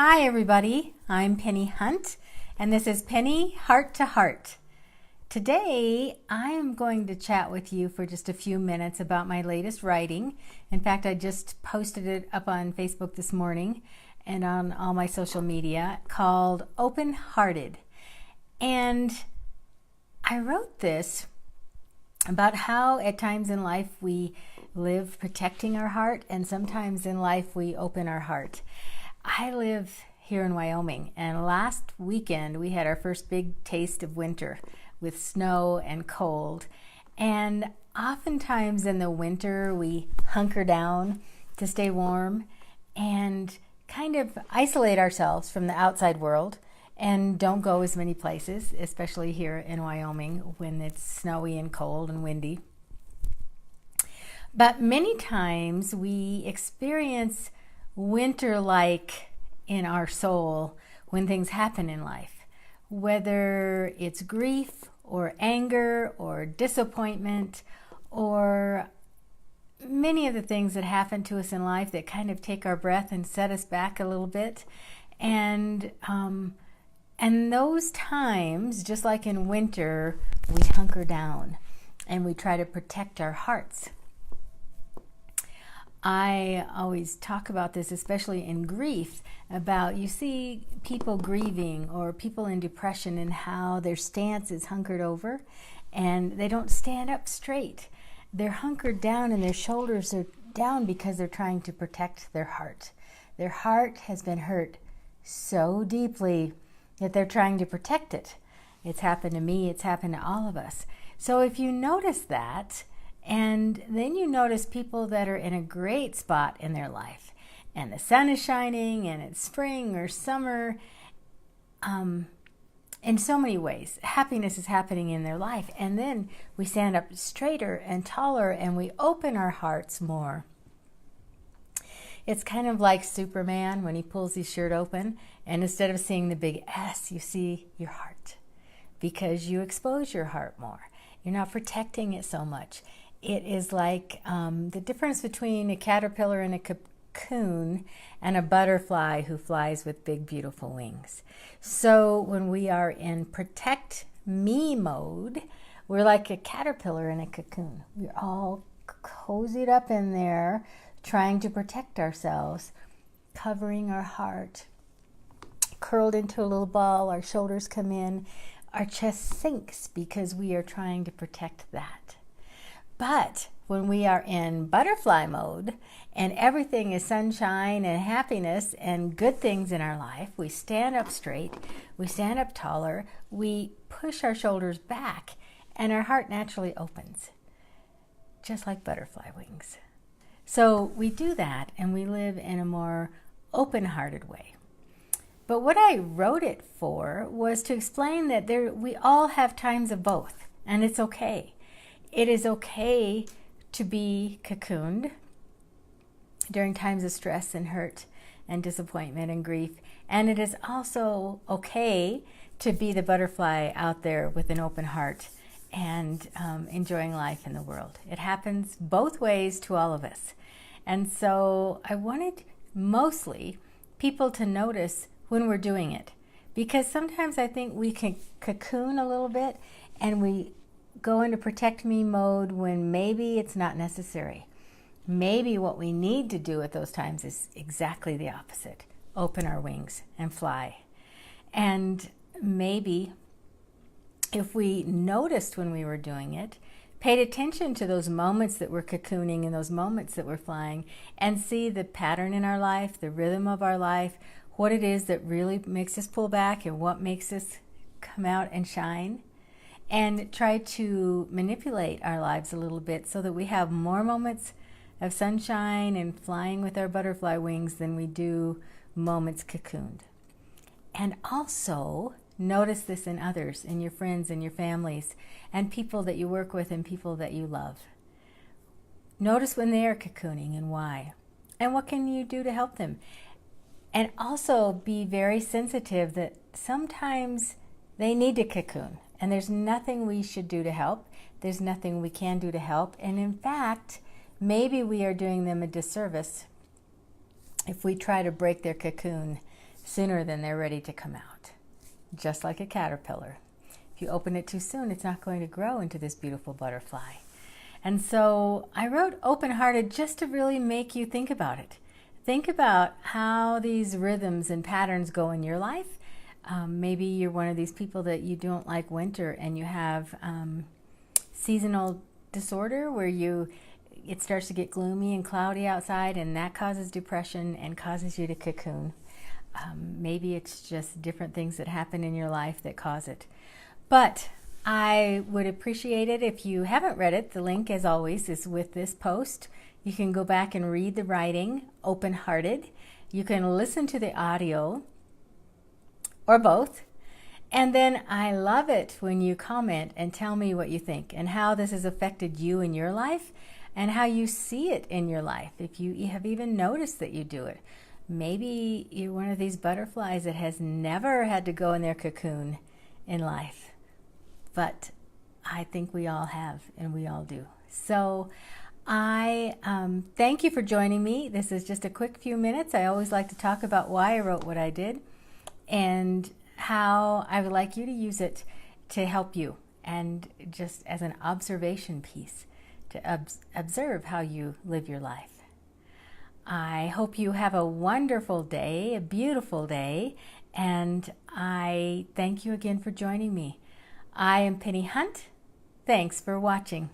Hi everybody, I'm Penny Hunt and this is Penny Heart to Heart. Today I am going to chat with you for just a few minutes about my latest writing. In fact, I just posted it up on Facebook this morning and on all my social media, called Openhearted. And I wrote this about how at times in life we live protecting our heart and sometimes in life we open our heart. I live here in Wyoming, and last weekend we had our first big taste of winter with snow and cold. And oftentimes in the winter we hunker down to stay warm and kind of isolate ourselves from the outside world and don't go as many places, especially here in Wyoming when it's snowy and cold and windy. But many times we experience winter-like in our soul when things happen in life, whether it's grief or anger or disappointment or many of the things that happen to us in life that kind of take our breath and set us back a little bit. And those times, just like in winter, we hunker down and we try to protect our hearts. I always talk about this, especially in grief, about you see people grieving or people in depression and how their stance is hunkered over and they don't stand up straight. They're hunkered down and their shoulders are down because they're trying to protect their heart. Their heart has been hurt so deeply that they're trying to protect it. It's happened to me, it's happened to all of us. So if you notice that, and then you notice people that are in a great spot in their life and the sun is shining and it's spring or summer, in so many ways, happiness is happening in their life. And then we stand up straighter and taller and we open our hearts more. It's kind of like Superman when he pulls his shirt open and instead of seeing the big S, you see your heart because you expose your heart more. You're not protecting it so much. It is like the difference between a caterpillar and a cocoon and a butterfly who flies with big, beautiful wings. So when we are in protect me mode, we're like a caterpillar in a cocoon. We're all cozied up in there, trying to protect ourselves, covering our heart, curled into a little ball, our shoulders come in, our chest sinks because we are trying to protect that. But when we are in butterfly mode and everything is sunshine and happiness and good things in our life, we stand up straight, we stand up taller, we push our shoulders back, and our heart naturally opens, just like butterfly wings. So we do that and we live in a more open-hearted way. But what I wrote it for was to explain that we all have times of both, and it's okay. It is okay to be cocooned during times of stress and hurt and disappointment and grief. And it is also okay to be the butterfly out there with an open heart and enjoying life in the world. It happens both ways to all of us. And so I wanted mostly people to notice when we're doing it, because sometimes I think we can cocoon a little bit and we go into protect me mode when maybe it's not necessary. Maybe what we need to do at those times is exactly the opposite. Open our wings and fly. And maybe if we noticed when we were doing it, paid attention to those moments that we're cocooning and those moments that we're flying and see the pattern in our life, the rhythm of our life, what it is that really makes us pull back and what makes us come out and shine, and try to manipulate our lives a little bit so that we have more moments of sunshine and flying with our butterfly wings than we do moments cocooned. And also notice this in others, in your friends and your families and people that you work with and people that you love. Notice when they are cocooning and why. And what can you do to help them? And also be very sensitive that sometimes they need to cocoon. And there's nothing we should do to help. There's nothing we can do to help. And in fact, maybe we are doing them a disservice if we try to break their cocoon sooner than they're ready to come out, just like a caterpillar. If you open it too soon, it's not going to grow into this beautiful butterfly. And so I wrote Open-Hearted just to really make you think about it. Think about how these rhythms and patterns go in your life. Maybe you're one of these people that you don't like winter and you have seasonal disorder where it starts to get gloomy and cloudy outside, and that causes depression and causes you to cocoon. Maybe it's just different things that happen in your life that cause it. But I would appreciate it if you haven't read it. The link, as always, is with this post. You can go back and read the writing, Open-Hearted. You can listen to the audio, or both. And then I love it when you comment and tell me what you think and how this has affected you in your life and how you see it in your life, if you have even noticed that you do it. Maybe you're one of these butterflies that has never had to go in their cocoon in life. But I think we all have, and we all do. So I thank you for joining me. This is just a quick few minutes. I always like to talk about why I wrote what I did and how I would like you to use it to help you, and just as an observation piece to observe how you live your life. I hope you have a wonderful day, a beautiful day, and I thank you again for joining me. I am Penny Hunt. Thanks for watching.